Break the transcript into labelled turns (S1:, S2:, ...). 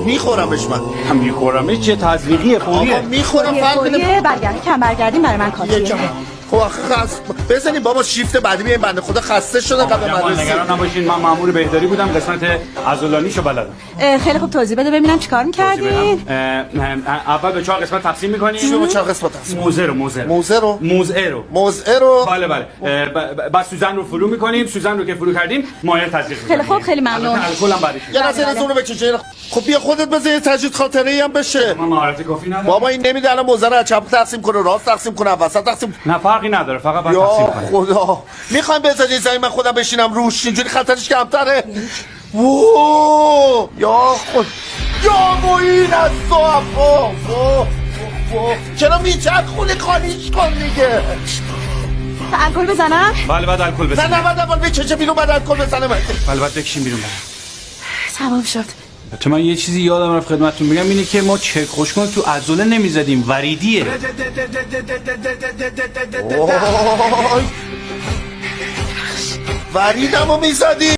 S1: میخورمش من
S2: میخورمش چه تزریقیه فوریه
S1: میخورم
S3: فوریه برگردی کم برگردیم برای من کافیه
S1: یکم خب بزنیم بابا شیفت بعدی بیایم بنده خدا خسته شده قبل مدرسه
S2: نگران نباشین من مأمور بهداری بودم قسمت عضلانیشو بلدم
S3: خیلی خوب توضیح بده ببینم چیکار می‌کردین
S2: اول به 4 قسمت تقسیم می‌کنیم
S1: چی به 4 قسمت تقسیم موزه رو
S2: بله بعد سوزن رو فرو می‌کنیم سوزن رو که فرو کردیم مایع تزریق
S3: خیلی خوب خیلی ممنون
S2: الکل هم بعدش
S1: یه لحظه اون رو بکشه خب بیا خودت بذار یه تجدید خاطره‌ای هم بشه
S2: من مهارت کافی ندارم
S1: بابا این نمیده الان موزه رو چپ تقسیم کنه راست تقسیم کنه وسط تقسیم
S2: نه فرقی نداره فقط باید
S1: یا
S2: تقسیم کنیم
S1: خدا میخوایم بذارید زمین من خودم بشینم روش اینجوری خطرش کمتره وو یا خود یا این از تو چرا میچرخونه خالیش کن دیگه
S3: الکل بزنم
S2: بله بعد الکل بزنیم
S1: نه بعد اول بچشه بیرون بعد الکل بزنه
S2: بله بعد بکشیم بیرون
S3: تمام شد
S2: تو من یه چیزی یادم رفت خدمتتون بگم اینه که ما چک خوشگل تو عضله نمیزدیم وریدیه
S1: وریدمو میزدی